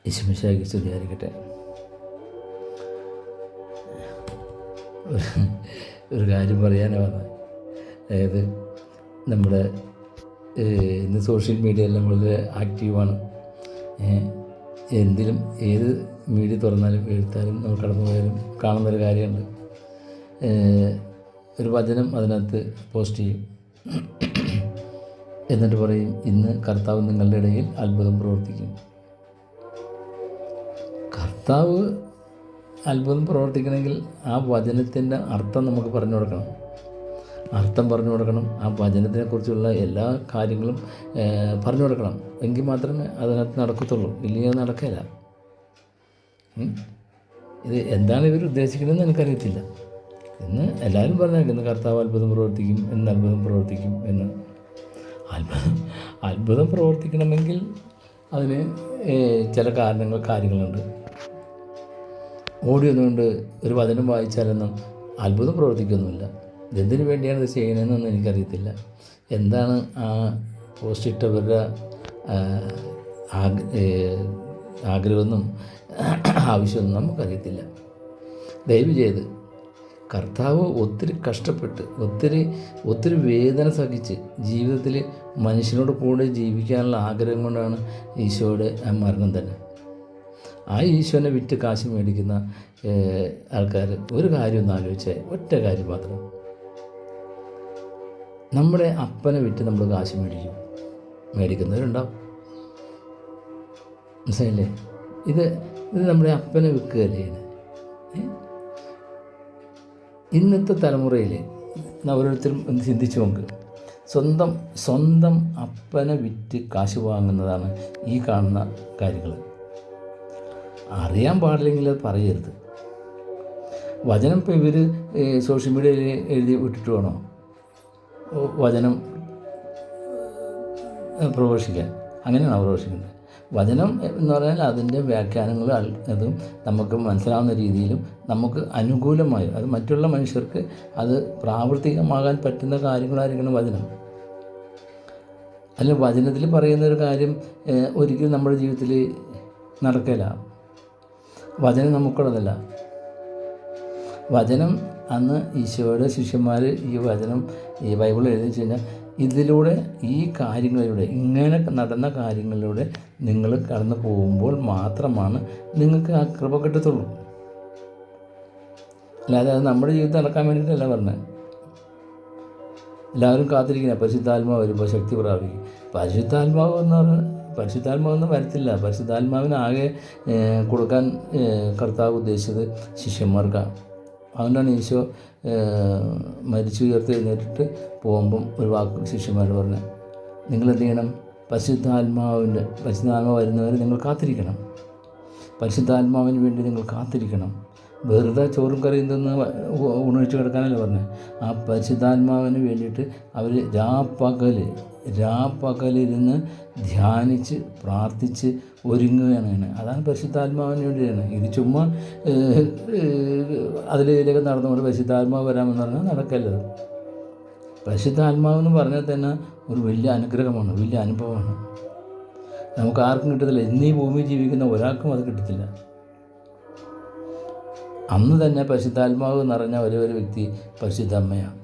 ഈശോമിശിഹായ്ക്ക് സ്തുതിയായിരിക്കട്ടെ. ഒരു കാര്യം പറയാനാണ് വന്നത്. അതായത് നമ്മുടെ ഇന്ന് സോഷ്യൽ മീഡിയ എല്ലാം വളരെ ആക്റ്റീവാണ്. എന്തിലും ഏത് മീഡിയ തുറന്നാലും എഴുത്താലും നമ്മൾ കടന്നു പോയാലും കാണുന്നൊരു കാര്യമുണ്ട്. ഒരു വചനം അതിനകത്ത് പോസ്റ്റ് ചെയ്യും, എന്നിട്ട് പറയും, ഇന്ന് കർത്താവ് നിങ്ങളുടെ ഇടയിൽ അത്ഭുതം പ്രവർത്തിക്കും. കർത്താവ് അത്ഭുതം പ്രവർത്തിക്കണമെങ്കിൽ ആ വചനത്തിൻ്റെ അർത്ഥം നമുക്ക് പറഞ്ഞു കൊടുക്കണം. അർത്ഥം പറഞ്ഞു കൊടുക്കണം. ആ വചനത്തിനെക്കുറിച്ചുള്ള എല്ലാ കാര്യങ്ങളും പറഞ്ഞു കൊടുക്കണം. എങ്കിൽ മാത്രമേ അതിനകത്ത് നടക്കത്തുള്ളൂ. ഇല്ലെങ്കിൽ നടക്കില്ല. ഇത് എന്താണ് ഇവർ ഉദ്ദേശിക്കുന്നതെന്ന് എനിക്കറിയത്തില്ല. ഇന്ന് എല്ലാവരും പറഞ്ഞേക്കും, ഇന്ന് കർത്താവ് അത്ഭുതം പ്രവർത്തിക്കും, ഇന്ന് അത്ഭുതം പ്രവർത്തിക്കും എന്ന്. അത്ഭുതം പ്രവർത്തിക്കണമെങ്കിൽ അതിന് ചില കാര്യങ്ങളുണ്ട്. ഓടി ഒന്നുകൊണ്ട് ഒരു വചനം വായിച്ചാലൊന്നും അത്ഭുതം പ്രവർത്തിക്കൊന്നുമില്ല. എന്തിനു വേണ്ടിയാണ് ഇത് ചെയ്യണമെന്നൊന്നും എനിക്കറിയത്തില്ല. എന്താണ് ആ പോസ്റ്റ് ഇട്ടവരുടെ ആഗ്രഹമൊന്നും ആവശ്യമൊന്നും നമുക്കറിയത്തില്ല. ദയവ് ചെയ്ത് കർത്താവ് ഒത്തിരി കഷ്ടപ്പെട്ട് ഒത്തിരി വേദന സഹിച്ച് ജീവിതത്തിൽ മനുഷ്യനോട് കൂടെ ജീവിക്കാനുള്ള ആഗ്രഹം കൊണ്ടാണ് ഈശോയുടെ മരണം തന്നെ. ആ ഈശോനെ വിറ്റ് കാശ് മേടിക്കുന്ന ആൾക്കാർ ഒരു കാര്യം ഒന്ന് ആലോചിച്ചാൽ, ഒറ്റ കാര്യം മാത്രം. നമ്മുടെ അപ്പനെ വിറ്റ് നമ്മൾ കാശ് മേടിക്കുന്നവരുണ്ടാവും. മനസ്സിലായില്ലേ? ഇത് നമ്മുടെ അപ്പനെ വിൽക്കുകയല്ലേ. ഇന്നത്തെ തലമുറയിൽ ഓരോരുത്തരും ഒന്ന് ചിന്തിച്ച് നോക്ക്. സ്വന്തം അപ്പനെ വിറ്റ് കാശ് വാങ്ങുന്നതാണ് ഈ കാണുന്ന കാര്യങ്ങൾ. അറിയാൻ പാടില്ലെങ്കിൽ അത് പറയരുത്. വചനം ഇപ്പോൾ ഇവർ സോഷ്യൽ മീഡിയയിൽ എഴുതി വിട്ടിട്ട് വേണോ വചനം പ്രഘോഷിക്കാൻ? അങ്ങനെയാണ് പ്രഘോഷിക്കേണ്ടത്. വചനം എന്ന് പറഞ്ഞാൽ അതിൻ്റെ വ്യാഖ്യാനങ്ങൾ അതും നമുക്ക് മനസ്സിലാവുന്ന രീതിയിലും നമുക്ക് അനുകൂലമായും അത് മറ്റുള്ള മനുഷ്യർക്ക് അത് പ്രാവർത്തികമാകാൻ പറ്റുന്ന കാര്യങ്ങളായിരിക്കണം വചനം. അല്ലെങ്കിൽ വചനത്തിൽ പറയുന്നൊരു കാര്യം ഒരിക്കലും നമ്മുടെ ജീവിതത്തിൽ നടക്കില്ല. വചനം നമുക്കുള്ളതല്ല. വചനം അന്ന് ഈശോയുടെ ശിഷ്യന്മാർ ഈ ബൈബിൾ എഴുതി വെച്ച് കഴിഞ്ഞാൽ ഇതിലൂടെ ഈ കാര്യങ്ങളിലൂടെ ഇങ്ങനെ നടന്ന കാര്യങ്ങളിലൂടെ നിങ്ങൾ കടന്നു പോകുമ്പോൾ മാത്രമാണ് നിങ്ങൾക്ക് ആ കൃപ കിട്ടത്തുള്ളൂ. അല്ലാതെ അത് നമ്മുടെ ജീവിതത്തിൽ നടക്കാൻ വേണ്ടിയിട്ടല്ല പറഞ്ഞത്. എല്ലാവരും കാത്തിരിക്കുന്ന പരിശുദ്ധാത്മാവ് വരുമ്പോൾ ശക്തി പ്രാപിക്കും. പരിശുദ്ധാത്മാവൊന്നും വരത്തില്ല. പരിശുദ്ധാത്മാവിന് ആകെ കൊടുക്കാൻ കർത്താവ് ഉദ്ദേശിച്ചത് ശിഷ്യന്മാർക്കാണ്. അതുകൊണ്ടാണ് ഈശോ മരിച്ചു ഉയർത്തി എഴുന്നേറ്റിട്ട് പോകുമ്പം ഒരു വാക്ക് ശിഷ്യന്മാർ പറഞ്ഞത്, നിങ്ങളെന്ത് ചെയ്യണം? പരിശുദ്ധാത്മാവ് വരുന്നവരെ നിങ്ങൾ കാത്തിരിക്കണം. പരിശുദ്ധാത്മാവിന് വേണ്ടി നിങ്ങൾ കാത്തിരിക്കണം. വെറുതെ ചോറും കറിയും തിന്ന് ഉണഴിച്ച് കിടക്കാനല്ല പറഞ്ഞത്. ആ പരിശുദ്ധാത്മാവിന് വേണ്ടിയിട്ട് അവർ രാപ്പകലിരുന്ന് ധ്യാനിച്ച് പ്രാർത്ഥിച്ച് ഒരുങ്ങുകയാണ്. അതാണ് പരിശുദ്ധാത്മാവിന് വേണ്ടിയാണ്. ഇത് ചുമ്മാ അതിലേക്ക് നടന്നുകൊണ്ട് പരിശുദ്ധാത്മാവ് വരാമെന്ന് പറഞ്ഞാൽ നടക്കല്ലത്. പരിശുദ്ധാത്മാവെന്ന് പറഞ്ഞാൽ തന്നെ ഒരു വലിയ അനുഗ്രഹമാണ്, വലിയ അനുഭവമാണ്. നമുക്ക് ആർക്കും കിട്ടത്തില്ല. ഇന്നീ ഭൂമിയിൽ ജീവിക്കുന്ന ഒരാൾക്കും അത് കിട്ടത്തില്ല. അന്ന് തന്നെ പരിശുദ്ധാത്മാവ് നിറഞ്ഞ ഒരേ ഒരു വ്യക്തി പരിശുദ്ധ അമ്മയാണ്.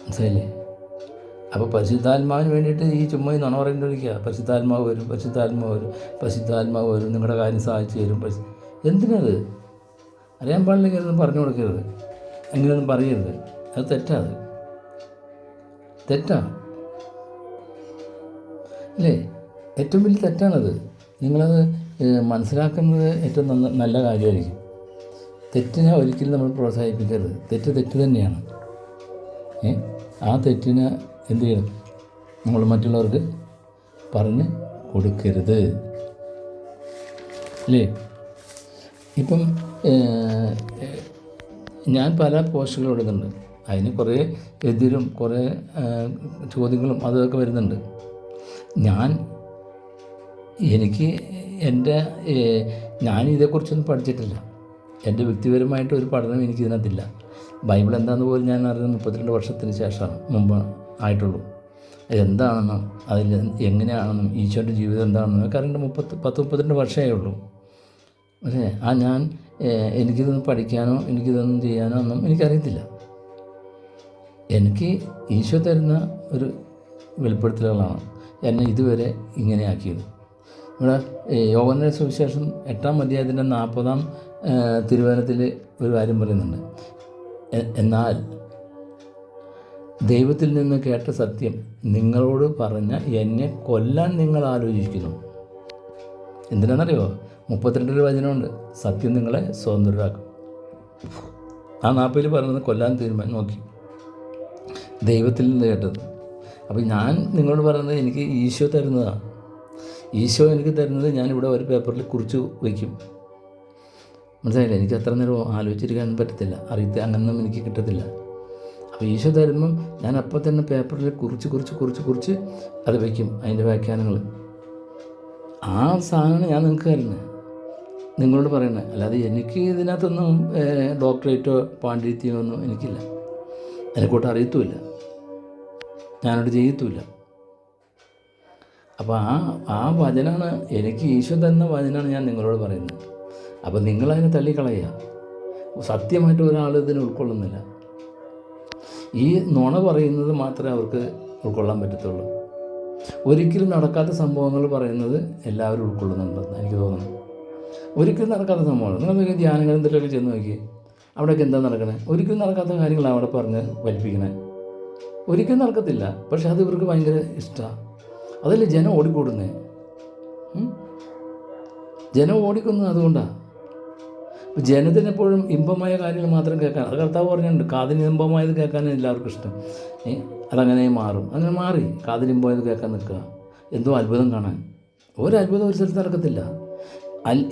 മനസ്സിലായില്ലേ? അപ്പോൾ പരിശുദ്ധാത്മാവിന് വേണ്ടിയിട്ട് ഈ ചുമ്മാ നുണ പറയേണ്ടിരിക്കുക. പരിശുദ്ധാത്മാവ് വരും, നിങ്ങളുടെ കാര്യം സാധിച്ചു തരും. എന്തിനത്? അറിയാൻ പാടില്ലെങ്കിൽ അതൊന്നും പറഞ്ഞു കൊടുക്കരുത്, അങ്ങനെയൊന്നും പറയരുത്. അത് തെറ്റാണ് അല്ലേ? ഏറ്റവും വലിയ തെറ്റാണത്. നിങ്ങളത് മനസ്സിലാക്കുന്നത് ഏറ്റവും നല്ല കാര്യമായിരിക്കും. തെറ്റിനെ ഒരിക്കലും നമ്മൾ പ്രോത്സാഹിപ്പിക്കരുത്. തെറ്റ് തന്നെയാണ്. ആ തെറ്റിനെ എന്ത് ചെയ്യണം? നമ്മൾ മറ്റുള്ളവർക്ക് പറഞ്ഞ് കൊടുക്കരുത് അല്ലേ? ഇപ്പം ഞാൻ പല പോസ്റ്റുകൾ ഇടുന്നുണ്ട്. അതിന് കുറേ എതിരും കുറേ ചോദ്യങ്ങളും അതൊക്കെ വരുന്നുണ്ട്. ഞാൻ ഇതേക്കുറിച്ചൊന്നും പഠിച്ചിട്ടില്ല. എൻ്റെ വ്യക്തിപരമായിട്ട് ഒരു പഠനം എനിക്കിതിനകത്തില്ല. ബൈബിൾ എന്താണെന്ന് പോലും ഞാൻ അറിയുന്നത് 32 വർഷത്തിന് ശേഷമാണ്, മുമ്പ് ആയിട്ടുള്ളൂ. അതെന്താണെന്നും അതിൽ എങ്ങനെയാണെന്നും ഈശോൻ്റെ ജീവിതം എന്താണെന്നും ഒക്കെ അറിയേണ്ട 32 വർഷമേ ഉള്ളൂ. പക്ഷേ ഞാൻ എനിക്കിതൊന്നും പഠിക്കാനോ എനിക്കിതൊന്നും ചെയ്യാനോ ഒന്നും എനിക്കറിയത്തില്ല. എനിക്ക് ഈശോ തരുന്ന ഒരു വെളിപ്പെടുത്തലുകളാണ് എന്നെ ഇതുവരെ ഇങ്ങനെയാക്കിയത്. ഇവിടെ യോഹന്നാന്റെ സുവിശേഷം 8-ാം അധ്യായത്തിൻ്റെ 40-ാം തിരുവചനത്തിൽ ഒരു കാര്യം പറയുന്നുണ്ട്. എന്നാൽ ദൈവത്തിൽ നിന്ന് കേട്ട സത്യം നിങ്ങളോട് പറഞ്ഞ എന്നെ കൊല്ലാൻ നിങ്ങൾ ആലോചിക്കുന്നു. എന്തിനാണെന്നറിയോ? 32 വചനമുണ്ട്. സത്യം നിങ്ങളെ സ്വതന്ത്രരാക്കും. ആ 40-ൽ പറയുന്നത് കൊല്ലാൻ തീരുമാനം നോക്കി, ദൈവത്തിൽ നിന്ന് കേട്ടത്. അപ്പോൾ ഞാൻ നിങ്ങളോട് പറയുന്നത് എനിക്ക് ഈശോ തരുന്നതാണ്. ഈശോ എനിക്ക് തരുന്നത് ഞാനിവിടെ ഒരു പേപ്പറിൽ കുറിച്ച് വയ്ക്കും. മനസ്സിലായില്ലേ? എനിക്ക് അത്ര നേരം ആലോചിച്ചിരിക്കാൻ പറ്റത്തില്ല, അങ്ങനൊന്നും എനിക്ക് കിട്ടത്തില്ല. അപ്പോൾ ഈശോ തരുമ്പം ഞാൻ അപ്പോൾ തന്നെ പേപ്പറിൽ കുറിച്ച് അത് വയ്ക്കും, അതിൻ്റെ വ്യാഖ്യാനങ്ങൾ. ആ സാധനമാണ് ഞാൻ നിങ്ങൾക്ക് തരുന്നത്, നിങ്ങളോട് പറയുന്നത്. അല്ലാതെ എനിക്ക് ഇതിനകത്തൊന്നും ഡോക്ടറേറ്റോ പാണ്ഡിത്യമോ ഒന്നും എനിക്കില്ല. എന്നെക്കൂട്ട് അറിയത്തുമില്ല, ഞാനോട് ചെയ്യത്തുമില്ല. അപ്പോൾ ആ വചനമാണ് എനിക്ക് ഈശോ തന്ന വചനമാണ് ഞാൻ നിങ്ങളോട് പറയുന്നത്. അപ്പോൾ നിങ്ങളതിനെ തള്ളിക്കളയുക. സത്യമായിട്ട് ഒരാൾ ഇതിനെ ഉൾക്കൊള്ളുന്നില്ല. ഈ നുണ പറയുന്നത് മാത്രമേ അവർക്ക് ഉൾക്കൊള്ളാൻ പറ്റത്തുള്ളൂ. ഒരിക്കലും നടക്കാത്ത സംഭവങ്ങൾ പറയുന്നത് എല്ലാവരും ഉൾക്കൊള്ളുന്നുണ്ടെന്ന് എനിക്ക് തോന്നുന്നു. ഒരിക്കലും നടക്കാത്ത സംഭവങ്ങൾ നിങ്ങൾ ധ്യാന കേന്ദ്രത്തിലൊക്കെ ചെന്ന് നോക്കി, അവിടെയൊക്കെ എന്താ നടക്കണേ? ഒരിക്കലും നടക്കാത്ത കാര്യങ്ങളാണ് അവിടെ പറഞ്ഞ് വലിപ്പിക്കണേ. ഒരിക്കലും നടക്കത്തില്ല, പക്ഷെ അത് ഇവർക്ക് ഭയങ്കര ഇഷ്ടമാണ്. അതല്ലേ ജനം ഓടിക്കൂടുന്നേ. ജനം ഓടിക്കുന്നത് അതുകൊണ്ടാണ്. ജനത്തിനെപ്പോഴും ഇമ്പമായ കാര്യങ്ങൾ മാത്രം കേൾക്കാൻ, അത് കർത്താവ് പറഞ്ഞിട്ടുണ്ട്, കാതിന് ഇമ്പമായത് കേൾക്കാൻ എല്ലാവർക്കും ഇഷ്ടം. അതങ്ങനെ മാറും. അങ്ങനെ മാറി കാതിന് ഇമ്പമായത് കേൾക്കാൻ നിൽക്കുക, എന്തോ അത്ഭുതം കാണാൻ. ഒരത്ഭുതം ഒരു സ്ഥലത്ത് നടക്കത്തില്ല.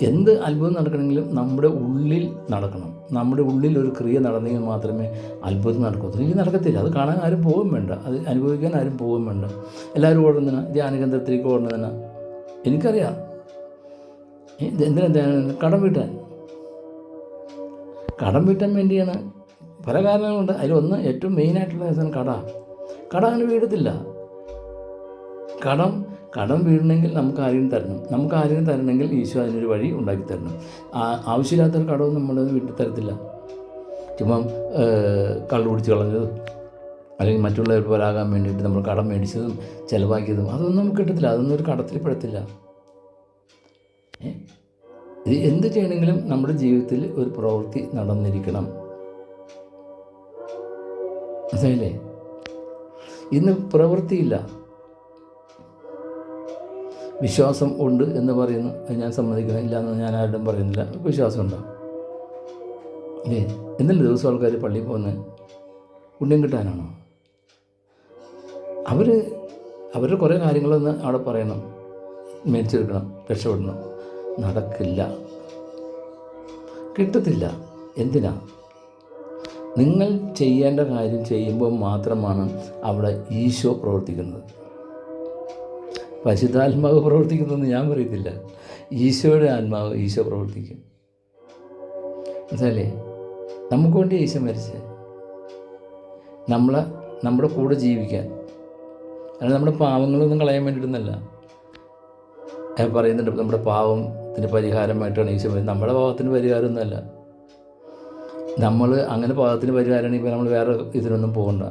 എന്ത് അത്ഭുതം നടക്കണമെങ്കിലും നമ്മുടെ ഉള്ളിൽ നടക്കണം. നമ്മുടെ ഉള്ളിൽ ഒരു ക്രിയ നടന്നെങ്കിൽ മാത്രമേ അത്ഭുതം നടക്കത്തുള്ളൂ. ഇനി നടക്കത്തില്ല. അത് കാണാൻ ആരും പോകും വേണ്ട, അത് അനുഭവിക്കാൻ ആരും പോകും വേണ്ട. എല്ലാവരും ഓടുന്നതിനാ ധ്യാനകേന്ദ്രത്തിലേക്ക് ഓടുന്നതിനാ. എനിക്കറിയാം എന്തിനാ കടം വീട്ടാൻ വേണ്ടിയാണ്. പല കാരണങ്ങളുണ്ട്. അതിലൊന്ന് ഏറ്റവും മെയിനായിട്ടുള്ള സാധനം കട അങ്ങനെ വീഴത്തില്ല. കടം വീഴണമെങ്കിൽ നമുക്ക് ആരെയും തരണം. നമുക്ക് ആരെയും തരണമെങ്കിൽ ഈശോ അതിനൊരു വഴി ഉണ്ടാക്കി തരണം. ആവശ്യമില്ലാത്തൊരു കടവും നമ്മൾ വീട്ടിൽ തരത്തില്ല. ചുമ്മാ കള്ളു കുടിച്ച് കളഞ്ഞതും അല്ലെങ്കിൽ മറ്റുള്ളവർ പോലാകാൻ വേണ്ടിയിട്ട് നമ്മൾ കടം മേടിച്ചതും ചിലവാക്കിയതും അതൊന്നും നമുക്ക് കിട്ടത്തില്ല. അതൊന്നും ഒരു കടത്തിൽ പെടത്തില്ല. ഇത് എന്ത് ചെയ്യണമെങ്കിലും നമ്മുടെ ജീവിതത്തിൽ ഒരു പ്രവൃത്തി നടന്നിരിക്കണം. മനസ്സിലായില്ലേ? ഇന്ന് പ്രവൃത്തിയില്ല. വിശ്വാസം ഉണ്ട് എന്ന് പറയുന്നു, ഞാൻ സമ്മതിക്കണം. ഇല്ല എന്ന് ഞാൻ ആരോടും പറയുന്നില്ല. വിശ്വാസം ഉണ്ടാവും. എന്തിൻ്റെ ദിവസം ആൾക്കാർ പള്ളിയിൽ പോകുന്നത് പുണ്യം കിട്ടാനാണോ? അവരുടെ കുറേ കാര്യങ്ങളൊന്ന് അവിടെ പറയണം, മേടിച്ചെടുക്കണം, രക്ഷപ്പെടണം. നടക്കില്ല, കിട്ടത്തില്ല. എന്തിനാ? നിങ്ങൾ ചെയ്യേണ്ട കാര്യം ചെയ്യുമ്പോൾ മാത്രമാണ് അവിടെ ഈശോ പ്രവർത്തിക്കുന്നത്. പരിശുദ്ധാത്മാവ് പ്രവർത്തിക്കുന്നതെന്ന് ഞാൻ പറയത്തില്ല. ഈശോയുടെ ആത്മാവ് ഈശോ പ്രവർത്തിക്കും. മനസ്സിലല്ലേ? നമുക്ക് വേണ്ടി ഈശോ മരിച്ച് നമ്മുടെ കൂടെ ജീവിക്കാൻ, അല്ലാതെ നമ്മുടെ പാവങ്ങളൊന്നും കളയാൻ വേണ്ടിയിട്ടൊന്നല്ല. പറയുന്നുണ്ട് നമ്മുടെ പാവത്തിന് പരിഹാരമായിട്ടാണ് ഈശോ പറയുന്നത്. നമ്മുടെ പാവത്തിന് പരിഹാരമൊന്നുമല്ല. നമ്മൾ അങ്ങനെ പാവത്തിന് പരിഹാരമാണെങ്കിൽ ഇപ്പോൾ നമ്മൾ വേറെ ഇതിനൊന്നും പോകണ്ട.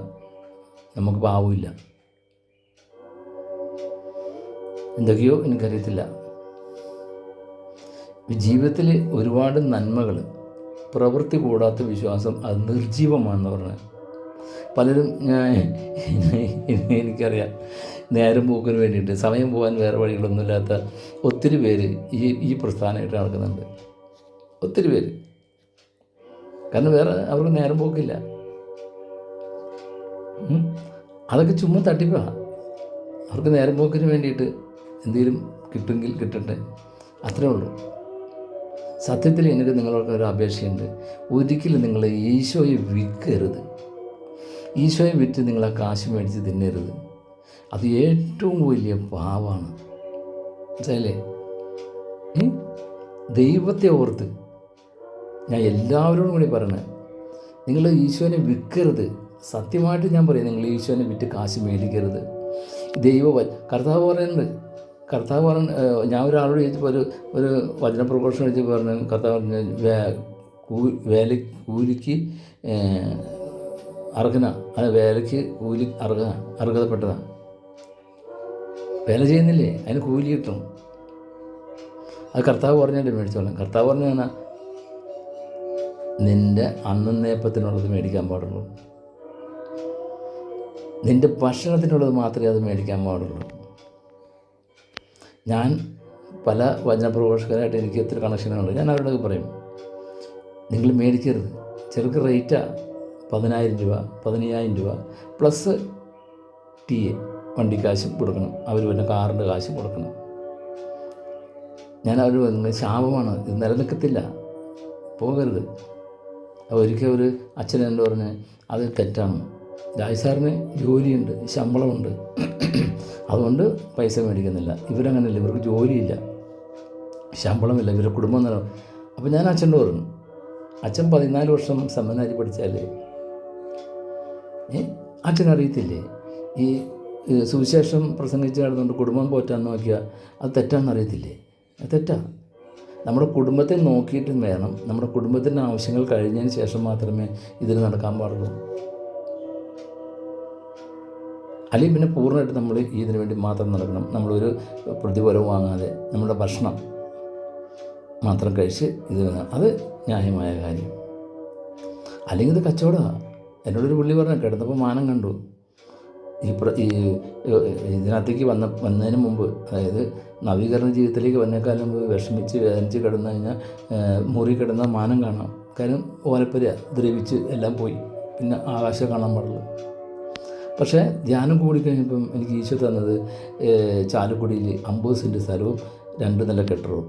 നമുക്ക് പാവമില്ല. എന്തൊക്കെയോ എനിക്കറിയത്തില്ല. ജീവിതത്തിൽ ഒരുപാട് നന്മകൾ, പ്രവൃത്തി കൂടാത്ത വിശ്വാസം അത് നിർജീവമാണെന്ന് പറഞ്ഞത് പലരും എനിക്കറിയാം. നേരം പോക്കിന് വേണ്ടിയിട്ട് സമയം പോകാൻ വേറെ വഴികളൊന്നുമില്ലാത്ത ഒത്തിരി പേര് ഈ പ്രസ്ഥാനമായിട്ട് നടക്കുന്നുണ്ട്. ഒത്തിരി പേര്. കാരണം വേറെ അവർക്ക് നേരം പോക്കില്ല. അതൊക്കെ ചുമ്മാ തട്ടിപ്പാണ്. അവർക്ക് നേരം പോക്കിന് വേണ്ടിയിട്ട് എന്തെങ്കിലും കിട്ടുമെങ്കിൽ കിട്ടട്ടെ, അത്രേ ഉള്ളൂ. സത്യത്തിൽ എനിക്ക് നിങ്ങളോട് ഒരു അപേക്ഷയുണ്ട്. ഒരിക്കലും നിങ്ങൾ ഈശോയെ വിൽക്കരുത്. ഈശോയെ വിറ്റ് നിങ്ങൾ ആ കാശ് മേടിച്ച് തിന്നരുത്. അത് ഏറ്റവും വലിയ പാവമാണ്. മനസ്സിലായില്ലേ? ദൈവത്തെ ഓർത്ത് ഞാൻ എല്ലാവരോടും കൂടി പറയണേ, നിങ്ങൾ ഈശോനെ വിൽക്കരുത്. സത്യമായിട്ട് ഞാൻ പറയും, നിങ്ങൾ ഈശോനെ വിറ്റ് കാശ് മേടിക്കരുത്. കർത്താവ് പറയുന്നുണ്ട്. കർത്താവ് പറഞ്ഞ ഞാൻ ഒരാളോട് ചോദിച്ചപ്പോൾ ഒരു വചനപ്രഘോഷണം ചോദിച്ചപ്പോൾ പറഞ്ഞു, കർത്താവ് പറഞ്ഞു കൂലിക്ക് അർഹന, അത് വേലയ്ക്ക് കൂലി അർഹതപ്പെട്ടതാണ്. വേല ചെയ്യുന്നില്ലേ, അതിന് കൂലി കിട്ടും. അത് കർത്താവ് പറഞ്ഞിട്ട് മേടിച്ചോളാം. കർത്താവ് പറഞ്ഞാൽ നിൻ്റെ അന്നേപ്പത്തിനുള്ളത് മേടിക്കാൻ പാടുള്ളൂ, നിൻ്റെ ഭക്ഷണത്തിനുള്ളത് മാത്രമേ അത് മേടിക്കാൻ പാടുള്ളൂ. ഞാൻ പല വചനപ്രഘോഷകരായിട്ട് എനിക്ക് ഒത്തിരി കണക്ഷനുണ്ട്. ഞാൻ അവരോടൊക്കെ പറയും, നിങ്ങൾ മേടിക്കരുത്, ചെറുക്ക് റേറ്റാണ് 10,000 രൂപ 15,000 രൂപ പ്ലസ് വണ്ടിക്കാശും കൊടുക്കണം, അവർ പിന്നെ കാറിൻ്റെ കാശും കൊടുക്കണം. ഞാൻ അവർ ശാപമാണ്, ഇത് നിലനിൽക്കത്തില്ല, പോകരുത്. ഒരിക്കൽ ഒരു അച്ഛൻ എന്നോട് പറഞ്ഞ് അത് തെറ്റാണ്, രാജസാറിന് ജോലിയുണ്ട്, ശമ്പളമുണ്ട്, അതുകൊണ്ട് പൈസ മേടിക്കുന്നില്ല. ഇവരങ്ങനെയല്ല, ഇവർക്ക് ജോലിയില്ല, ശമ്പളമില്ല, ഇവരുടെ കുടുംബം നില. അപ്പോൾ ഞാൻ അച്ഛനോട് പറഞ്ഞു, അച്ഛൻ 14 വർഷം സെമിനാരി പഠിച്ചാലേ അച്ഛനറിയത്തില്ലേ ഈ സുവിശേഷം പ്രസംഗിച്ച് നടന്നുകൊണ്ട് കുടുംബം പോറ്റാൻ നോക്കിയാൽ അത് തെറ്റാണെന്ന് അറിയത്തില്ലേ? അത് തെറ്റാ. നമ്മുടെ കുടുംബത്തെ നോക്കിയിട്ടും വേണം, നമ്മുടെ കുടുംബത്തിൻ്റെ ആവശ്യങ്ങൾ കഴിഞ്ഞതിന് ശേഷം മാത്രമേ ഇതിന് നടക്കാൻ പാടുള്ളൂ. അല്ലെങ്കിൽ പിന്നെ പൂർണ്ണമായിട്ട് നമ്മൾ ഇതിനു വേണ്ടി മാത്രം നടക്കണം. നമ്മളൊരു പ്രതിഫലവും വാങ്ങാതെ നമ്മുടെ ഭക്ഷണം മാത്രം കഴിച്ച് അത് ന്യായമായ കാര്യം. അല്ലെങ്കിൽ ഇത് കച്ചവടമാണ്. എന്നോടൊരു പുള്ളി പറഞ്ഞു, കിടന്നപ്പോൾ മാനം കണ്ടു. ഇതിനകത്തേക്ക് വന്നതിന് മുമ്പ്, അതായത് നവീകരണ ജീവിതത്തിലേക്ക് വന്നേക്കാളും മുമ്പ് വിഷമിച്ച് വേദനിച്ച് കിടന്നു കഴിഞ്ഞാൽ മുറി കിടന്ന മാനം കാണാം. കാര്യം ഓലപ്പര ദ്രവിച്ച് എല്ലാം പോയി, പിന്നെ ആകാശം കാണാൻ പാടുള്ളൂ. പക്ഷേ ധ്യാനം കൂടിക്കഴിഞ്ഞപ്പം എനിക്ക് ഈശോ തന്നത് ചാലക്കുടിയിൽ 50 സെൻറ്റ് സ്ഥലവും 2 നില കെട്ടിടവും.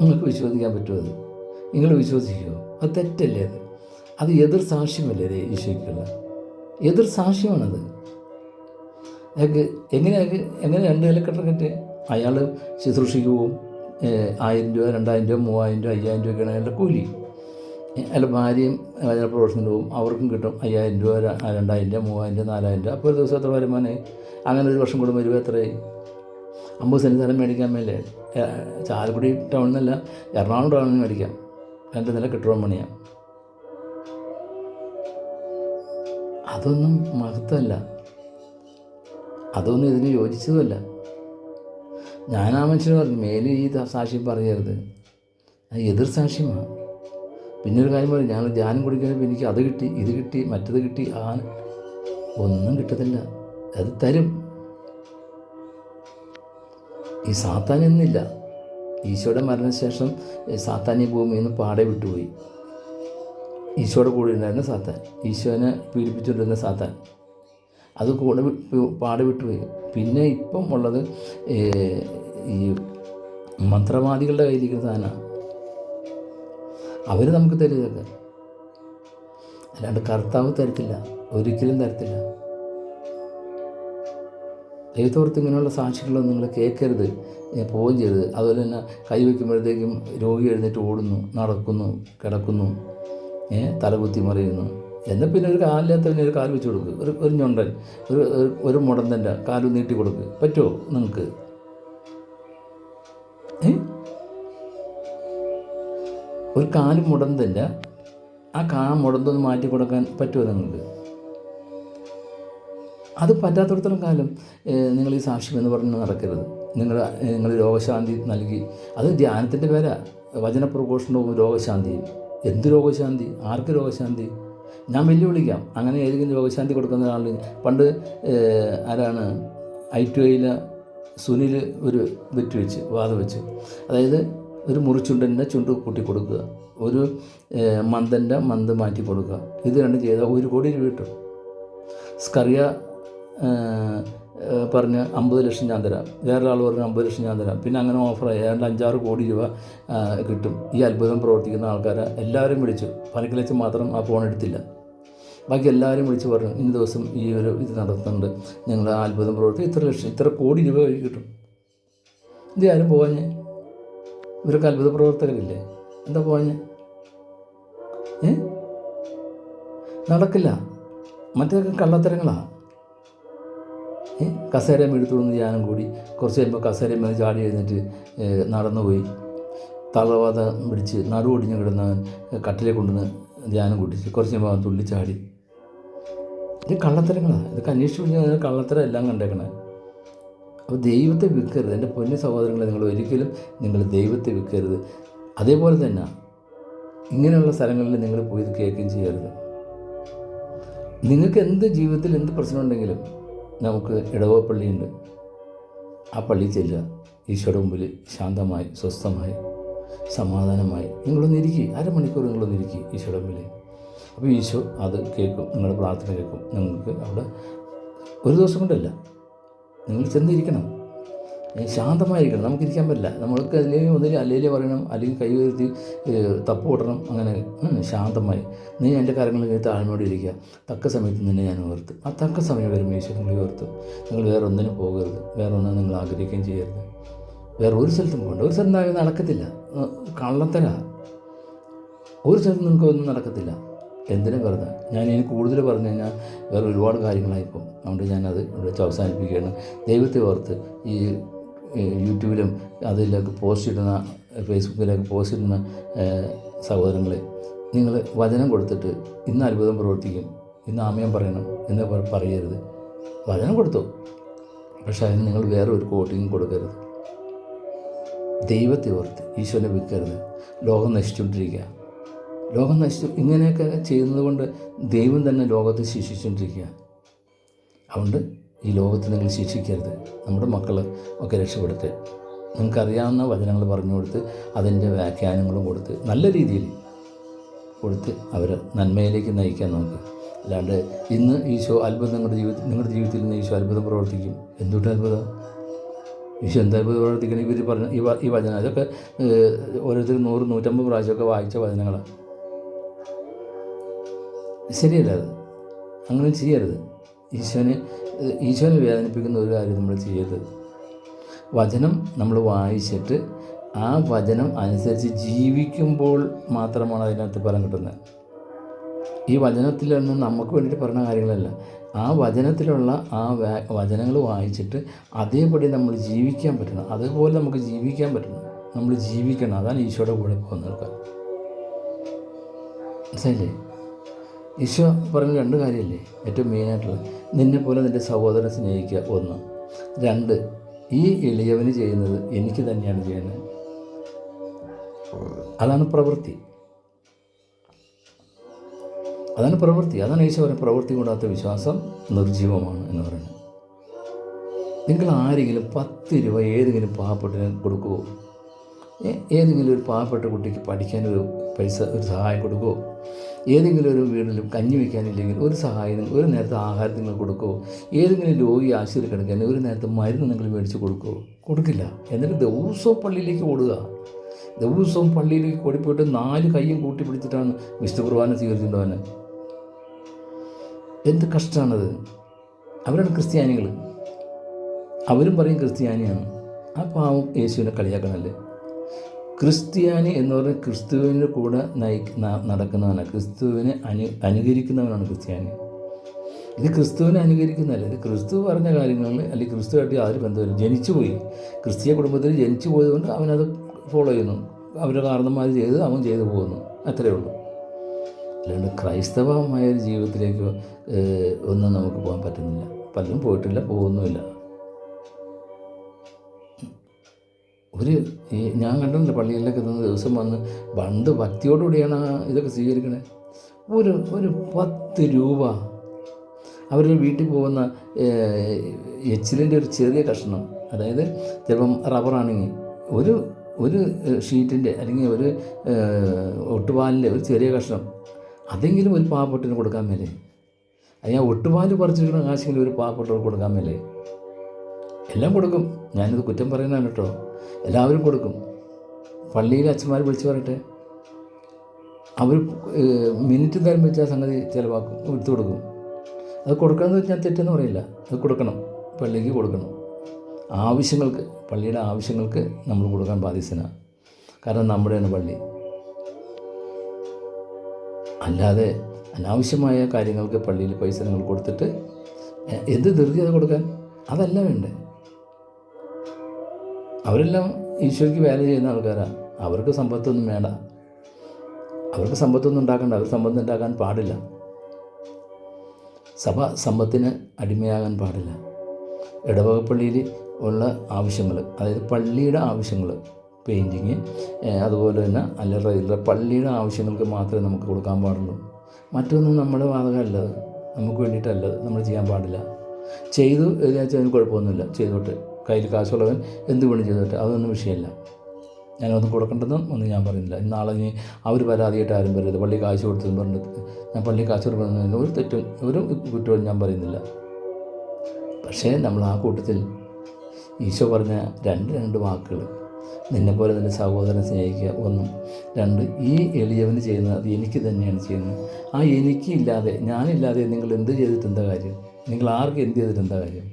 നിങ്ങൾക്ക് വിശ്വസിക്കാൻ പറ്റുമോ? അത് നിങ്ങൾ വിശ്വസിക്കുമോ? അത് തെറ്റല്ലേ? അത് എതിർ സാക്ഷ്യമല്ലേ ഈശോയ്ക്കുള്ള എതിർ സാക്ഷ്യമാണത്. എങ്ങനെ 2 നില കെട്ടിടം കെട്ടി അയാൾ ശുശ്രൂഷിക്ക് പോവും. 1000 രൂപ 2000 രൂപ 3000 രൂപ 5000 രൂപയ്ക്കാണ് അയാളുടെ കൂലി. അയാൾ ഭാര്യയും പ്രൊഫഷണൽ പോവും, അവർക്കും കിട്ടും 5000 രൂപ 2000 രൂപ 3000 രൂപ 4000 രൂപ. അപ്പോൾ ഒരു ദിവസം എത്ര വരുമാനമായി? അങ്ങനെ ഒരു വർഷം കൂടുമ്പോൾ രൂപ എത്രയായി? 50 സെൻറ്റ് സ്ഥലം മേടിക്കാൻ മേലേ ചാലക്കുടി ടൗണിൽ നിന്നല്ല, എറണാകുളം ടൗണിൽ നിന്ന് മേടിക്കാം. 2 നില കെട്ടിടം പണിയാം. അതൊന്നും മഹത്വമല്ല, അതൊന്നും ഇതിന് യോജിച്ചതുമല്ല. ഞാൻ ആ മനുഷ്യന് പറഞ്ഞു, മേലെ ഈ സാക്ഷ്യം പറയരുത്, അത് എതിർ സാക്ഷ്യമാണ്. പിന്നെ ഒരു കാര്യം പറയും, ഞങ്ങൾ ധ്യാനം കുടിക്കുമ്പോൾ എനിക്ക് അത് കിട്ടി, ഇത് കിട്ടി, മറ്റത് കിട്ടി. ഒന്നും കിട്ടത്തില്ല. അത് തരും. ഈ സാത്താൻ എന്നില്ല. ഈശോയുടെ മരണശേഷം സാത്താൻ ഈ ഭൂമിയിൽ നിന്ന് പാടെ വിട്ടുപോയി. ഈശോയുടെ കൂടെ ഉണ്ടായിരുന്ന സാത്താൻ, ഈശോനെ പീഡിപ്പിച്ചുകൊണ്ടിരുന്ന സാത്താൻ, അത് കൂടെ പാടെ വിട്ടുപോയി. പിന്നെ ഇപ്പം ഉള്ളത് ഈ മന്ത്രവാദികളുടെ കയ്യിലിരിക്കുന്ന സാധനമാണ്. അവർ നമുക്ക് തരുന്നതൊക്കെ, അല്ലാണ്ട് കർത്താവ് തരത്തില്ല, ഒരിക്കലും തരത്തില്ല. ദൈവത്തോർത്ത് ഇങ്ങനെയുള്ള സാക്ഷികളൊന്നും നിങ്ങൾ കേൾക്കരുത്, പോവുകയും ചെയ്യരുത്. അതുപോലെ തന്നെ കൈവയ്ക്കുമ്പോഴത്തേക്കും രോഗി എഴുന്നേറ്റ് ഓടുന്നു, നടക്കുന്നു, കിടക്കുന്നു, തലകുത്തി മറിയുന്നു. എന്നാൽ പിന്നെ ഒരു കാലില്ലാത്തവന് ഒരു കാൽ വെച്ച് കൊടുക്കുക, ഒരു ഞൊണ്ടൻ, ഒരു മുടന്തൻ്റെ കാല് നീട്ടി കൊടുക്കുക. പറ്റുമോ നിങ്ങൾക്ക്? ഒരു കാല് മുടന്തൻ്റെ ആ മുടന്തൊന്ന് മാറ്റി കൊടുക്കാൻ പറ്റുമോ നിങ്ങൾക്ക്? അത് പറ്റാത്തിടത്തോളം കാലം നിങ്ങൾ ഈ സാക്ഷ്യം എന്ന് പറഞ്ഞ് നടക്കരുത്. നിങ്ങൾ രോഗശാന്തി നൽകി, അത് ധ്യാനത്തിൻ്റെ പേരാ, വചനപ്രഘോഷണവും രോഗശാന്തിയും. എന്ത് രോഗശാന്തി? ആർക്ക് രോഗശാന്തി? ഞാൻ വെല്ലുവിളിക്കാം. അങ്ങനെ ഏതെങ്കിലും രോഗശാന്തി കൊടുക്കുന്ന ഒരാൾ, പണ്ട് ആരാണ് I2Iയിലെ സുനിൽ ഒരു വാദം വെച്ച്, അതായത് ഒരു മുറിച്ചുണ്ടൻ്റെ ചുണ്ട് കൂട്ടി കൊടുക്കുക, ഒരു മന്ദൻ്റെ മന്ത് മാറ്റി കൊടുക്കുക. ഇത് രണ്ടും ചെയ്താൽ 1 കോടി രൂപ കിട്ടും. സ്കറിയ പറഞ്ഞ് 50 ലക്ഷം ഞാൻ തരാം, വേറൊരാൾ പറഞ്ഞ് 50 ലക്ഷം ഞാൻ തരാം. പിന്നെ അങ്ങനെ ഓഫറായി ഏതാണ്ട് 5-6 കോടി രൂപ കിട്ടും. ഈ അത്ഭുതം പ്രവർത്തിക്കുന്ന ആൾക്കാരെ എല്ലാവരും വിളിച്ചു. പനക്കിലച്ച് മാത്രം ആ ഫോൺ എടുത്തില്ല, ബാക്കി എല്ലാവരും വിളിച്ച് പറഞ്ഞു, ഇന്ന ദിവസം ഈ ഒരു ഇത് നടത്തുന്നുണ്ട്, ഞങ്ങൾ അത്ഭുതം പ്രവർത്തിക്കും, ഇത്ര കോടി രൂപ വഴി കിട്ടും. ഇത് ആരും പോവാഞ്ഞേ? ഇവരൊക്കെ അത്ഭുത പ്രവർത്തകരില്ലേ? എന്താ പോവാഞ്ഞേ? നടക്കില്ല. മറ്റൊക്കെ കള്ളത്തരങ്ങളാണ്. കസേരയും എടുത്തുകൊണ്ട് ധ്യാനം കൂടി. കുറച്ച് കഴിയുമ്പോൾ കസേരയും മേൽ ചാടി എഴുന്നേറ്റ് നടന്നുപോയി. തളവാദം പിടിച്ച് നടുവൊടിഞ്ഞ് കിടന്നവൻ കട്ടിലെ കൊണ്ടുവന്ന് ധ്യാനം കൂട്ടിച്ച് കുറച്ച് കഴിയുമ്പോൾ അവൻ തുള്ളിച്ചാടി. ഇത് കള്ളത്തരങ്ങളാണ്. ഇതൊക്കെ അന്വേഷിച്ച് പിടിച്ചാൽ കള്ളത്തരം എല്ലാം കണ്ടേക്കണേ. അപ്പോൾ ദൈവത്തെ വിൽക്കരുത്. എൻ്റെ പൊന്നു സഹോദരങ്ങളെ, നിങ്ങൾ ഒരിക്കലും നിങ്ങൾ ദൈവത്തെ വിൽക്കരുത്. അതേപോലെ തന്നെ ഇങ്ങനെയുള്ള സ്ഥലങ്ങളിൽ നിങ്ങൾ പോയി ഇത് കേൾക്കുകയും ചെയ്യരുത്. നിങ്ങൾക്ക് എന്ത് ജീവിതത്തിൽ എന്ത് പ്രശ്നമുണ്ടെങ്കിലും നമുക്ക് ഇടവപ്പള്ളിയുണ്ട്. ആ പള്ളിയിൽ ചെല്ലുക. ഈശോയുടെ മുമ്പിൽ ശാന്തമായി സ്വസ്ഥമായി സമാധാനമായി നിങ്ങളൊന്നിരിക്കുക. അരമണിക്കൂർ നിങ്ങളൊന്നിരിക്കുക ഈശോയുടെ മുമ്പിൽ. അപ്പോൾ ഈശോ അത് കേൾക്കും, നിങ്ങളുടെ പ്രാർത്ഥന കേൾക്കും. നിങ്ങൾക്ക് അവിടെ ഒരു ദിവസം കൊണ്ടല്ല, നിങ്ങൾ ചെന്നിരിക്കണം, ശാന്തമായിരിക്കണം. നമുക്കിരിക്കാൻ പറ്റില്ല. നമ്മൾക്ക് അല്ലെങ്കിൽ ഒന്നിൽ അല്ലേലേ പറയണം, അല്ലെങ്കിൽ കൈ ഉയർത്തി തപ്പ് കൂട്ടണം. അങ്ങനെ ശാന്തമായി നീ എൻ്റെ കാര്യങ്ങൾ താഴ്മയോടെ ഇരിക്കുക. തക്ക സമയത്ത് നിന്നെ ഞാൻ ഉയർത്തും. ആ തക്ക സമയം വരുമ്പോൾ ഈശോ നിങ്ങൾ ഉയർത്തും. നിങ്ങൾ വേറെ ഒന്നിനും പോകരുത്, വേറെ ഒന്നും നിങ്ങൾ ആഗ്രഹിക്കുകയും ചെയ്യരുത്. വേറെ ഒരു സ്ഥലത്തും പോകണ്ട. ഒരു സ്ഥലം നടക്കത്തില്ല, കള്ളത്തര. ഒരു സ്ഥലത്തും നിങ്ങൾക്കൊന്നും നടക്കത്തില്ല. എന്തിനാ വെറുതെ ഞാൻ ഇനി കൂടുതൽ പറഞ്ഞു കഴിഞ്ഞാൽ വേറെ ഒരുപാട് കാര്യങ്ങളായിപ്പോൾ. അതുകൊണ്ട് ഞാനത് ഇവിടെ വെച്ച് അവസാനിപ്പിക്കുകയാണ്. ദൈവത്തെ ഓർത്ത് ഈ യൂട്യൂബിലും അതിലൊക്കെ പോസ്റ്റ് ഇടുന്ന, ഫേസ്ബുക്കിലൊക്കെ പോസ്റ്റ് ഇടുന്ന സഹോദരങ്ങളെ, നിങ്ങൾ വചനം കൊടുത്തിട്ട് ഇന്ന് അത്ഭുതം പ്രവർത്തിക്കും, ഇന്ന് ആമയം പറയണം എന്ന് പറയരുത്. വചനം കൊടുത്തു, പക്ഷേ അതിന് നിങ്ങൾ വേറെ ഒരു കോട്ടിങ് കൊടുക്കരുത്. ദൈവത്തെ ഓർത്ത് ഈശോനെ വിൽക്കരുത്. ലോകം നശിച്ചുകൊണ്ടിരിക്കുക. ലോകം ഇങ്ങനെയൊക്കെ ചെയ്യുന്നത് കൊണ്ട് ദൈവം തന്നെ ലോകത്തെ ശിക്ഷിച്ചുകൊണ്ടിരിക്കുക. അതുകൊണ്ട് ഈ ലോകത്തെ നിങ്ങൾ ശിക്ഷിക്കരുത്. നമ്മുടെ മക്കൾ ഒക്കെ രക്ഷപ്പെടുത്ത്. നിങ്ങൾക്കറിയാവുന്ന വചനങ്ങൾ പറഞ്ഞു കൊടുത്ത് അതിൻ്റെ വ്യാഖ്യാനങ്ങളും കൊടുത്ത് നല്ല രീതിയിൽ കൊടുത്ത് അവരെ നന്മയിലേക്ക് നയിക്കാൻ നോക്കുക. അല്ലാണ്ട് ഇന്ന് ഈശോ അത്ഭുതം നിങ്ങളുടെ ജീവിതത്തിൽ നിന്ന് ഈശോ അത്ഭുതം പ്രവർത്തിക്കും. എന്തുകൊണ്ട് അത്ഭുതം? ഈശോ എന്താ അത്ഭുതം പ്രവർത്തിക്കണം? ഇവർ പറഞ്ഞ ഈ വചനം അതൊക്കെ ഓരോരുത്തർ 100-150 പ്രാവശ്യമൊക്കെ വായിച്ച വചനങ്ങളാണ്. ശരിയല്ല, അത് അങ്ങനെ ചെയ്യരുത്. ഈശോനെ വേദനിപ്പിക്കുന്ന ഒരു കാര്യം നമ്മൾ ചെയ്യരുത്. വചനം നമ്മൾ വായിച്ചിട്ട് ആ വചനം അനുസരിച്ച് ജീവിക്കുമ്പോൾ മാത്രമാണ് അതിനകത്ത് ഫലം കിട്ടുന്നത്. ഈ വചനത്തിൽ നിന്ന് നമുക്ക് വേണ്ടിയിട്ട് പറയുന്ന കാര്യങ്ങളല്ല. ആ വചനത്തിലുള്ള ആ വചനങ്ങൾ വായിച്ചിട്ട് അതേപടി നമ്മൾ ജീവിക്കാൻ പറ്റണം. അതുപോലെ നമുക്ക് ജീവിക്കാൻ പറ്റണം. നമ്മൾ ജീവിക്കണം. അതാണ് ഈശോയുടെ കൂടെ പോകുന്നത്. മനസ്സിലായില്ലേ? ഈശോ പറഞ്ഞ 2 കാര്യമല്ലേ ഏറ്റവും മെയിനായിട്ടുള്ളത്? നിന്നെപ്പോലെ നിൻ്റെ സഹോദരനെ സ്നേഹിക്കുക 1. 2, ഈ എളിയവന് ചെയ്യുന്നത് എനിക്ക് തന്നെയാണ് ചെയ്യുന്നത്. അതാണ് പ്രവൃത്തി. അതാണ് ഈശോ പറയുന്നത്, പ്രവൃത്തി കൂടാത്ത വിശ്വാസം നിർജീവമാണ് എന്ന് പറയുന്നത്. നിങ്ങൾ ആരെങ്കിലും 10 രൂപ ഏതെങ്കിലും പാവപ്പെട്ടതിന് കൊടുക്കുമോ? ഏതെങ്കിലും ഒരു പാവപ്പെട്ട കുട്ടിക്ക് പഠിക്കാനൊരു ഒരു സഹായം കൊടുക്കുമോ? ഏതെങ്കിലും ഒരു വീട്ടിലും കഞ്ഞി വയ്ക്കാനില്ലെങ്കിൽ ഒരു സഹായം, ഒരു നേരത്തെ ആഹാരം നിങ്ങൾ കൊടുക്കുമോ? ഏതെങ്കിലും രോഗി ആശുപത്രി കിടക്കാൻ ഒരു നേരത്തെ മരുന്ന് നിങ്ങൾ മേടിച്ച് കൊടുക്കുമോ? കൊടുക്കില്ല. എന്നിട്ട് ദിവസവും പള്ളിയിലേക്ക് ഓടുക. ദിവസവും പള്ളിയിലേക്ക് ഓടിപ്പോയിട്ട് 4 കൈയും കൂട്ടി പിടിച്ചിട്ടാണ് വിശുദ്ധ കുർബാന സ്വീകരിച്ചിട്ടുണ്ടവന്. എന്ത് കഷ്ടമാണത്? അവരാണ് ക്രിസ്ത്യാനികൾ. അവരും പറയും ക്രിസ്ത്യാനിയാണ്. ആ പാവം യേശുവിനെ കളിയാക്കണല്ലേ? ക്രിസ്ത്യാനി എന്ന് പറഞ്ഞാൽ ക്രിസ്തുവിൻ്റെ കൂടെ നടക്കുന്നവനാണ്. ക്രിസ്തുവിനെ അനുകരിക്കുന്നവനാണ് ക്രിസ്ത്യാനി. ഇത് ക്രിസ്തുവിനെ അനുകരിക്കുന്നതല്ല. ഇത് ക്രിസ്തു പറഞ്ഞ കാര്യങ്ങളിൽ അല്ലെങ്കിൽ ക്രിസ്തുവായിട്ട് യാതൊരു ബന്ധമില്ല. ജനിച്ചുപോയി, ക്രിസ്തീയ കുടുംബത്തിൽ ജനിച്ചു പോയതുകൊണ്ട് അവനത് ഫോളോ ചെയ്യുന്നു. അവരുടെ കാരണന്മാർ ചെയ്ത് അവൻ ചെയ്തു പോകുന്നു. അത്രയേ ഉള്ളൂ. അല്ലാണ്ട് ക്രൈസ്തവമായൊരു ജീവിതത്തിലേക്ക് ഒന്നും നമുക്ക് പോകാൻ പറ്റുന്നില്ല. പലരും പോയിട്ടില്ല, പോകുന്നുമില്ല. ഞാൻ കണ്ടിട്ടുണ്ട് പള്ളികളിലൊക്കെ എത്തുന്ന ദിവസം വന്ന് പണ്ട് ഭക്തിയോടുകൂടിയാണ് ഇതൊക്കെ സ്വീകരിക്കണേ. ഒരു 10 രൂപ അവരുടെ വീട്ടിൽ പോകുന്ന എച്ചിലിൻ്റെ ഒരു ചെറിയ കഷ്ണം, അതായത് ചിലപ്പം റബ്ബറാണെങ്കിൽ ഒരു ഷീറ്റിൻ്റെ അല്ലെങ്കിൽ ഒരു ഒട്ടുപാലിൻ്റെ ഒരു ചെറിയ കഷ്ണം, അതെങ്കിലും ഒരു പാവപ്പെട്ടതിന് കൊടുക്കാൻ മേലേ? ഞാൻ ഒട്ടുപാല് പറിച്ചിരിക്കുന്ന കാശെങ്കിലും ഒരു പാവപ്പെട്ടവർക്ക് കൊടുക്കാൻ മേലേ? എല്ലാം കൊടുക്കും. ഞാനിത് കുറ്റം പറയുന്നതാണ് കേട്ടോ. എല്ലാവരും കൊടുക്കും. പള്ളിയിലെ അച്ഛന്മാർ വിളിച്ച് പറയട്ടെ, അവർ മിനിറ്റ് നേരം വെച്ച് ആ സംഗതി ചിലവാക്കും, എടുത്തു കൊടുക്കും. അത് കൊടുക്കണമെന്ന് വെച്ചാൽ തെറ്റെന്ന് പറയില്ല. അത് കൊടുക്കണം, പള്ളിക്ക് കൊടുക്കണം. ആവശ്യങ്ങൾക്ക്, പള്ളിയുടെ ആവശ്യങ്ങൾക്ക് നമ്മൾ കൊടുക്കാൻ ബാധ്യസ്ഥനാണ്. കാരണം നമ്മുടെയാണ് പള്ളി. അല്ലാതെ അനാവശ്യമായ കാര്യങ്ങൾക്ക് പള്ളിയിൽ പൈസ നിങ്ങൾ കൊടുത്തിട്ട് എന്ത് ധൃതി അത് കൊടുക്കാൻ? അതല്ല വേണ്ടേ. അവരെല്ലാം ഈശോയ്ക്ക് വേല ചെയ്യുന്ന ആൾക്കാരാണ്. അവർക്ക് സമ്പത്തൊന്നും വേണ്ട, അവർക്ക് സമ്പത്തൊന്നും ഉണ്ടാക്കണ്ട, അവർ സമ്പത്ത് ഉണ്ടാക്കാൻ പാടില്ല. സഭ സമ്പത്തിന് അടിമയാകാൻ പാടില്ല. ഇടവകപ്പള്ളിയിൽ ഉള്ള ആവശ്യങ്ങൾ, അതായത് പള്ളിയുടെ ആവശ്യങ്ങൾ, പെയിൻറ്റിങ്, അതുപോലെ തന്നെ അല്ലറ പള്ളിയുടെ ആവശ്യങ്ങൾക്ക് മാത്രമേ നമുക്ക് കൊടുക്കാൻ പാടുള്ളൂ. മറ്റൊന്നും നമ്മുടെ ബാധകമല്ലത്, നമുക്ക് വേണ്ടിയിട്ടല്ലത്, നമ്മൾ ചെയ്യാൻ പാടില്ല. ചെയ്തു വിചാരിച്ചാൽ അതിന് കുഴപ്പമൊന്നുമില്ല, ചെയ്തോട്ടെ. കയ്യിൽ കാശുള്ളവൻ എന്ത് വേണം ചെയ്തോട്ടെ, അതൊന്നും വിഷയമല്ല. ഞാനതൊന്നും കൊടുക്കേണ്ടതും ഒന്നും ഞാൻ പറയുന്നില്ല. നാളെ ഇനി അവർ പരാതിയായിട്ട് ആരും പറയരുത്, പള്ളി കാശ് കൊടുത്തെന്ന് പറഞ്ഞിട്ട്. ഞാൻ പള്ളി കാശ് കൊടുക്കുന്നതിന് ഒരു തെറ്റും ഒരു കുറ്റവും ഞാൻ പറയുന്നില്ല. പക്ഷേ നമ്മൾ ആ കൂട്ടത്തിൽ ഈശോ പറഞ്ഞ രണ്ട് വാക്കുകൾ, നിന്നെപ്പോലെ നിൻ്റെ സഹോദരനെ സ്നേഹിക്കുക, 1. 2, ഈ എളിയവന് ചെയ്യുന്നത് അത് എനിക്ക് തന്നെയാണ് ചെയ്യുന്നത്. ആ എനിക്കില്ലാതെ, ഞാനില്ലാതെ നിങ്ങൾ എന്ത് ചെയ്തിട്ട് എന്താ കാര്യം? നിങ്ങൾ ആർക്ക് എന്ത് ചെയ്തിട്ട് എന്താ കാര്യം?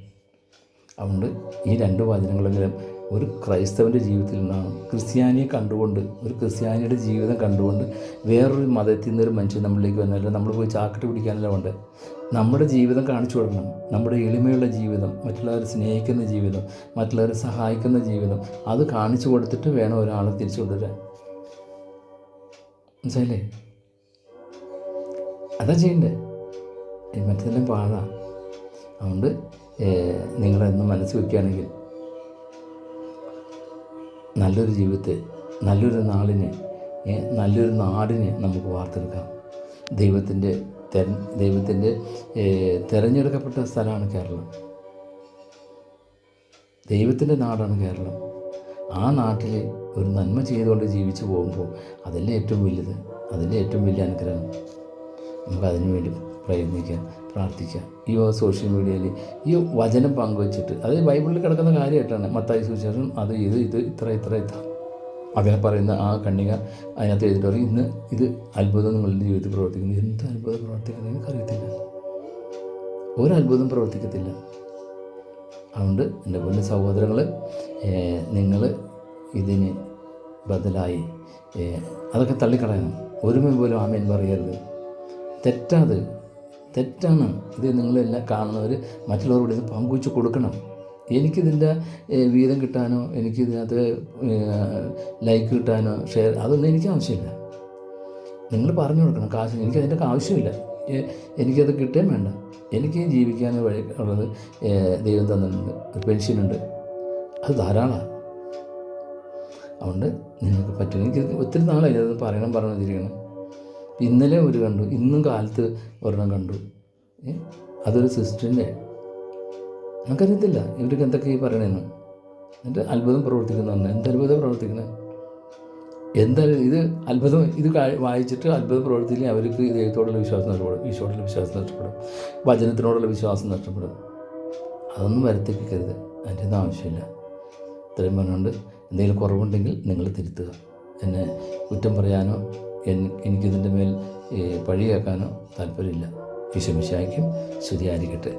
അതുകൊണ്ട് ഈ 2 വചനങ്ങളെങ്കിലും ഒരു ക്രൈസ്തവൻ്റെ ജീവിതത്തിൽ നിന്നാണ്. ക്രിസ്ത്യാനിയെ കണ്ടുകൊണ്ട്, ഒരു ക്രിസ്ത്യാനിയുടെ ജീവിതം കണ്ടുകൊണ്ട് വേറൊരു മതത്തിൽ നിന്നൊരു മനുഷ്യൻ നമ്മളിലേക്ക് വന്നല്ല, നമ്മൾ പോയി ചാക്കിട്ട് പിടിക്കാനല്ല വേണ്ടേ. നമ്മുടെ ജീവിതം കാണിച്ചു കൊടുക്കണം. നമ്മുടെ എളിമയുള്ള ജീവിതം, മറ്റുള്ളവരെ സ്നേഹിക്കുന്ന ജീവിതം, മറ്റുള്ളവരെ സഹായിക്കുന്ന ജീവിതം, അത് കാണിച്ചു കൊടുത്തിട്ട് വേണം ഒരാളെ തിരിച്ചു കൊണ്ടുവരാൻ. മനസ്സിലായില്ലേ? അതാ ചെയ്യണ്ടേ. മറ്റെല്ലാം പാഴാണ്. അതുകൊണ്ട് നിങ്ങളെന്നും മനസ്സ് വയ്ക്കുകയാണെങ്കിൽ നല്ലൊരു ജീവിതത്തെ, നല്ലൊരു നാളിനെ, നല്ലൊരു നാടിനെ നമുക്ക് വാർത്തെടുക്കാം. ദൈവത്തിൻ്റെ തിരഞ്ഞെടുക്കപ്പെട്ട സ്ഥലമാണ് കേരളം. ദൈവത്തിൻ്റെ നാടാണ് കേരളം. ആ നാട്ടിൽ ഒരു നന്മ ചെയ്തുകൊണ്ട് ജീവിച്ചു പോകുമ്പോൾ അതല്ലേ ഏറ്റവും വലുത്, അതല്ലേ ഏറ്റവും വലിയ അനുഗ്രഹം. നമുക്കതിനു വേണ്ടി പ്രയത്നിക്കാം, പ്രാർത്ഥിക്കാം. ഈ സോഷ്യൽ മീഡിയയിൽ ഈ വചനം പങ്കുവച്ചിട്ട്, അത് ബൈബിളിൽ കിടക്കുന്ന കാര്യമായിട്ടാണ്. മത്തായി സുവിശേഷം അത് ഇത്ര അങ്ങനെ പറയുന്ന ആ കന്യക അതിനകത്ത് എഴുതിയിട്ട് പറയും, ഇന്ന് ഇത് അത്ഭുതം നിങ്ങളുടെ ജീവിതത്തിൽ പ്രവർത്തിക്കുന്നു. എന്ത് അത്ഭുതം പ്രവർത്തിക്കുന്നത് എനിക്കറിയത്തില്ല, ഒരത്ഭുതം പ്രവർത്തിക്കത്തില്ല. അതുകൊണ്ട് എൻ്റെ പൊന്നു സഹോദരങ്ങൾ, നിങ്ങൾ ഇതിന് ബദലായി അതൊക്കെ തള്ളിക്കളയണം. ഒരുമ പോലും ആമേൻ പറയരുത്. തെറ്റാണ്. ഇത് നിങ്ങളെല്ലാം കാണുന്നവർ മറ്റുള്ളവരോട് ഇത് പങ്കുവച്ച് കൊടുക്കണം. എനിക്കിതിൻ്റെ വീതം കിട്ടാനോ, എനിക്കിതിനകത്ത് ലൈക്ക് കിട്ടാനോ, ഷെയർ, അതൊന്നും എനിക്ക് ആവശ്യമില്ല. നിങ്ങൾ പറഞ്ഞു കൊടുക്കണം. കാശ് എനിക്കതിൻ്റെ ആവശ്യമില്ല, എനിക്കത് കിട്ടുകയും വേണ്ട. എനിക്ക് ജീവിക്കാൻ വഴി ഉള്ളത് ദൈവം തന്നിട്ടുണ്ട്, പെൻഷനുണ്ട്, അത് ധാരാളമാണ്. അതുകൊണ്ട് നിങ്ങൾക്ക് പറ്റും. എനിക്ക് ഒത്തിരി നാളായി അത് പറഞ്ഞിരിക്കണം. ഇന്നലെ ഒരു കണ്ടു, ഇന്നും കാലത്ത് ഒരെണ്ണം കണ്ടു. അതൊരു സിസ്റ്ററിൻ്റെ, നമുക്കറിയത്തില്ല ഇവർക്ക് എന്തൊക്കെ ഈ പറയണമെന്ന്. എന്നിട്ട് അത്ഭുതം പ്രവർത്തിക്കുന്നു പറഞ്ഞാൽ എന്ത് അത്ഭുതം പ്രവർത്തിക്കുന്നത്? എന്തായാലും ഇത് അത്ഭുതം, ഇത് വായിച്ചിട്ട് അത്ഭുതം പ്രവർത്തിക്കില്ല. അവർക്ക് ദൈവത്തോടുള്ള വിശ്വാസം നഷ്ടപ്പെടും, ഈശോയോടുള്ള വിശ്വാസം നഷ്ടപ്പെടും, വചനത്തിനോടുള്ള വിശ്വാസം നഷ്ടപ്പെടും. അതൊന്നും വരുത്തിപ്പിക്കരുത്, അതിൻ്റെ ഒന്നും ആവശ്യമില്ല. ഇത്രയും പറഞ്ഞുകൊണ്ട് എന്തെങ്കിലും കുറവുണ്ടെങ്കിൽ നിങ്ങൾ തിരുത്തുക. എന്നെ കുറ്റം പറയാനോ എനിക്കിതിൻ്റെ മേൽ പഴി കേൾക്കാനോ താല്പര്യമില്ല. ഈശോ മിശിഹായ്ക്കും സ്തുതിയായിരിക്കട്ടെ.